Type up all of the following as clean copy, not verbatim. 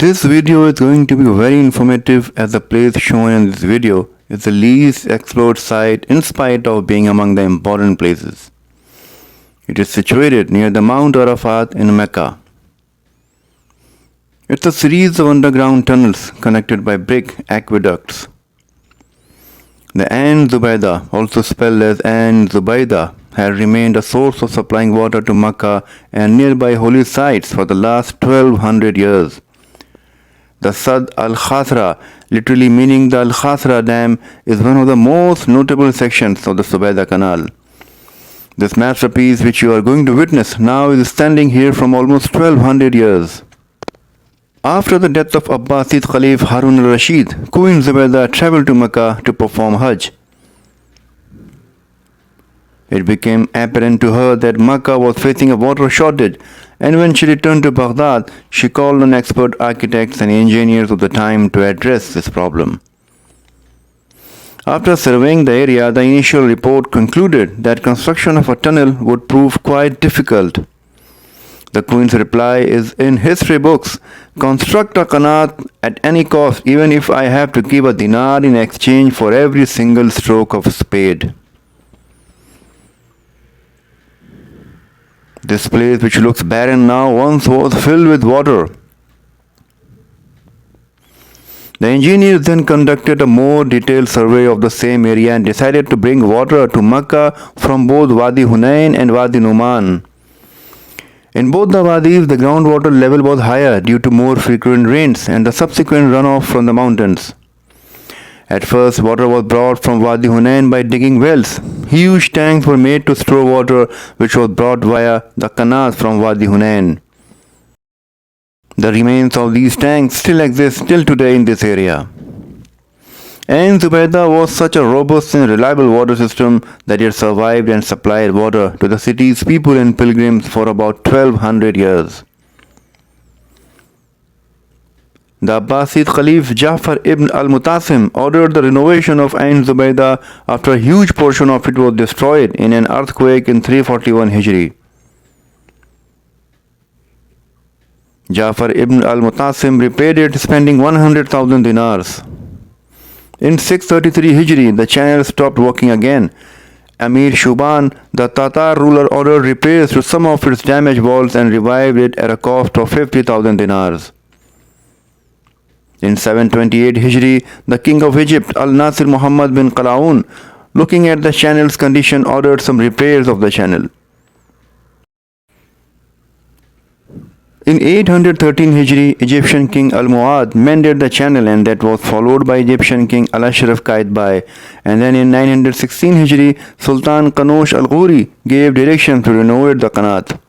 This video is going to be very informative as the place shown in this video is the least explored site in spite of being among the important places. It is situated near the Mount Arafat in Mecca. It's a series of underground tunnels connected by brick aqueducts. The Ain Zubeida, also spelled as Ain Zubeida, had remained a source of supplying water to Mecca and nearby holy sites for the last 1200 years. The Sad al-Khasra, literally meaning the Al-Khasra Dam, is one of the most notable sections of the Zubeida Canal. This masterpiece which you are going to witness now is standing here from almost 1200 years. After the death of Abbasid Caliph Harun al-Rashid, Queen Zubeida traveled to Mecca to perform Hajj. It became apparent to her that Mecca was facing a water shortage, and when she returned to Baghdad, she called on expert architects and engineers of the time to address this problem. After surveying the area, the initial report concluded that construction of a tunnel would prove quite difficult. The Queen's reply is in history books: construct a canal at any cost, even if I have to give a dinar in exchange for every single stroke of a spade. This place, which looks barren now, once was filled with water. The engineers then conducted a more detailed survey of the same area and decided to bring water to Mecca from both Wadi Hunain and Wadi Numan. In both the wadis, the groundwater level was higher due to more frequent rains and the subsequent runoff from the mountains. At first, water was brought from Wadi Hunain by digging wells. Huge tanks were made to store water, which was brought via the canals from Wadi Hunain. The remains of these tanks still exist till today in this area. Ain Zubeida was such a robust and reliable water system that it survived and supplied water to the city's people and pilgrims for about 1200 years. The Abbasid Caliph Ja'far ibn al-Mutasim ordered the renovation of Ain Zubeida after a huge portion of it was destroyed in an earthquake in 341 Hijri. Ja'far ibn al-Mutasim repaired it, spending 100,000 dinars. In 633 Hijri, the channel stopped working again. Amir Shuban, the Tatar ruler, ordered repairs to some of its damaged walls and revived it at a cost of 50,000 dinars. In 728 Hijri, the king of Egypt, Al-Nasir Muhammad bin Qalaun, looking at the channel's condition, ordered some repairs of the channel. In 813 Hijri, Egyptian king Al-Mu'ad mended the channel, and that was followed by Egyptian king Al-Ashraf Qaitbai. And then in 916 Hijri, Sultan Qanush Al-Ghuri gave direction to renovate the Qanat.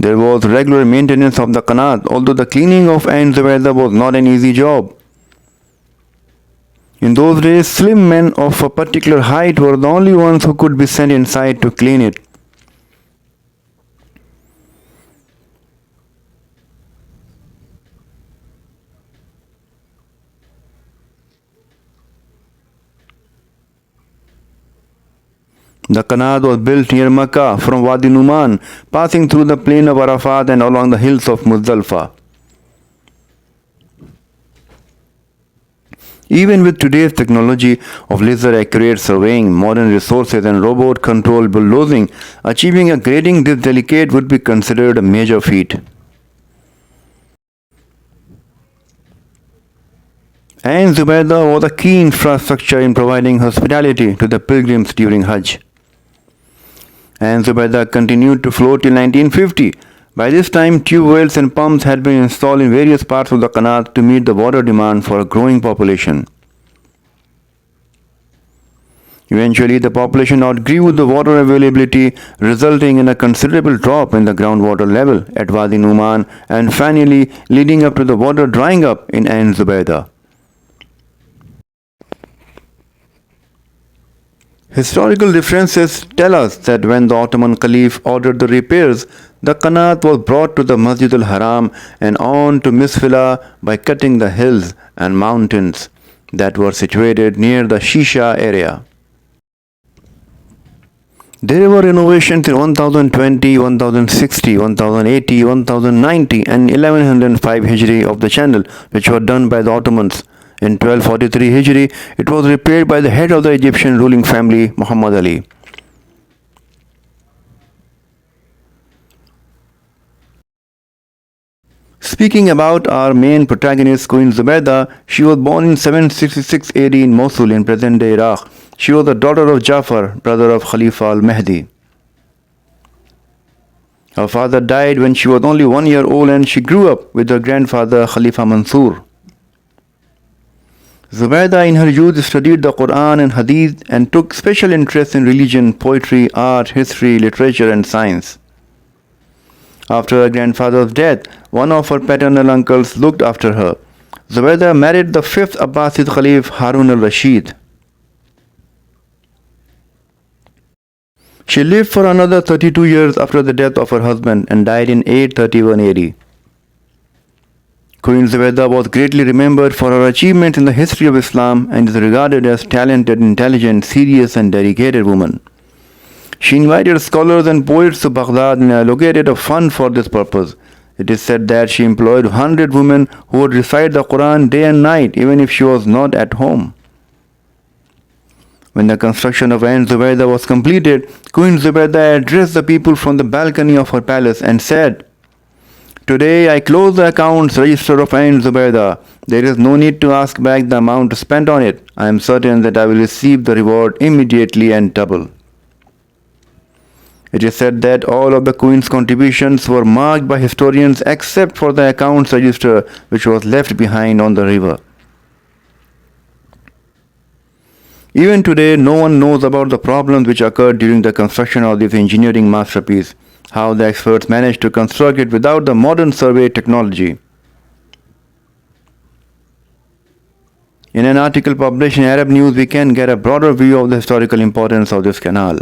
There was regular maintenance of the Qanat, although the cleaning of Ain Zubeida was not an easy job. In those days, slim men of a particular height were the only ones who could be sent inside to clean it. The Qanat was built near Mecca from Wadi Numan, passing through the plain of Arafat and along the hills of Muzdalfa. Even with today's technology of laser-accurate surveying, modern resources and robot-controlled bulldozing, achieving a grading this delicate would be considered a major feat. Ain Zubeida was a key infrastructure in providing hospitality to the pilgrims during Hajj. Ain Zubeida continued to flow till 1950. By this time, tube wells and pumps had been installed in various parts of the Qanat to meet the water demand for a growing population. Eventually, the population outgrew the water availability, resulting in a considerable drop in the groundwater level at Wadi Numan and finally leading up to the water drying up in Ain Zubeida. Historical references tell us that when the Ottoman Caliph ordered the repairs, the Qanat was brought to the Masjid al-Haram and on to Misfila by cutting the hills and mountains that were situated near the Shisha area. There were renovations in 1020, 1060, 1080, 1090 and 1105 Hijri of the channel, which were done by the Ottomans. In 1243 Hijri, it was repaired by the head of the Egyptian ruling family, Muhammad Ali. Speaking about our main protagonist, Queen Zubeida, she was born in 766 AD in Mosul in present-day Iraq. She was the daughter of Jafar, brother of Khalifa al-Mahdi. Her father died when she was only 1 year old and she grew up with her grandfather Khalifa Mansur. Zubeida in her youth studied the Quran and Hadith and took special interest in religion, poetry, art, history, literature and science. After her grandfather's death, one of her paternal uncles looked after her. Zubeida married the 5th Abbasid Caliph Harun al-Rashid. She lived for another 32 years after the death of her husband and died in 831 AD. Queen Zubeida was greatly remembered for her achievements in the history of Islam and is regarded as talented, intelligent, serious and dedicated woman. She invited scholars and poets to Baghdad and allocated a fund for this purpose. It is said that she employed 100 women who would recite the Quran day and night even if she was not at home. When the construction of Ain Zubeida was completed, Queen Zubeida addressed the people from the balcony of her palace and said, "Today I close the accounts register of Ain Zubeida. There is no need to ask back the amount spent on it. I am certain that I will receive the reward immediately and double." It is said that all of the Queen's contributions were marked by historians except for the accounts register which was left behind on the river. Even today, no one knows about the problems which occurred during the construction of this engineering masterpiece, how the experts managed to construct it without the modern survey technology. In an article published in Arab News, we can get a broader view of the historical importance of this canal.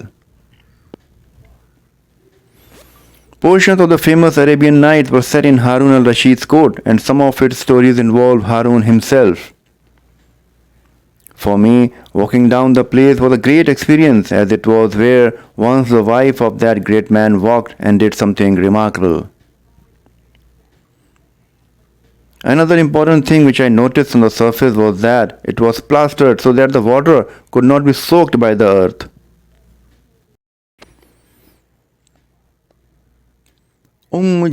Portions of the famous Arabian Nights were set in Harun al-Rashid's court, and some of its stories involve Harun himself. For me, walking down the place was a great experience, as it was where once the wife of that great man walked and did something remarkable. Another important thing which I noticed on the surface was that it was plastered so that the water could not be soaked by the earth.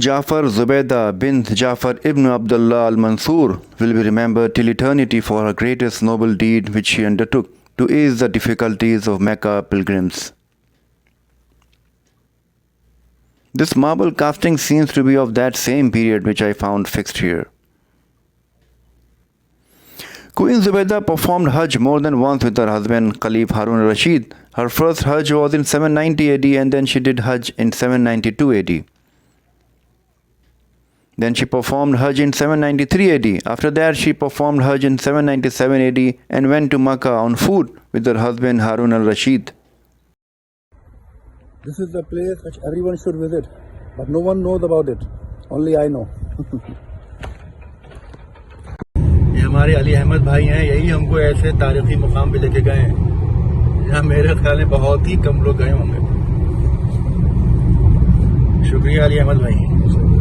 Jafar Zubeida bint Jafar ibn Abdullah al-Mansur will be remembered till eternity for her greatest noble deed which she undertook to ease the difficulties of Mecca pilgrims. This marble casting seems to be of that same period which I found fixed here. Queen Zubeida performed Hajj more than once with her husband Caliph Harun al-Rashid. Her first Hajj was in 790 AD and then she did Hajj in 792 AD. Then she performed Hajj in 793 AD. After that, she performed Hajj in 797 AD and went to Makkah on foot with her husband Harun al-Rashid. This is the place which everyone should visit, but no one knows about it. Only I know. ये हमारे अली अहमद भाई हैं, यही हमको ऐसे तारीखी मुकाम पे लेके गए हैं जहाँ मेरे ख्याल में बहुत ही कम लोग गए होंगे। शुक्रिया अली अहमद भाई।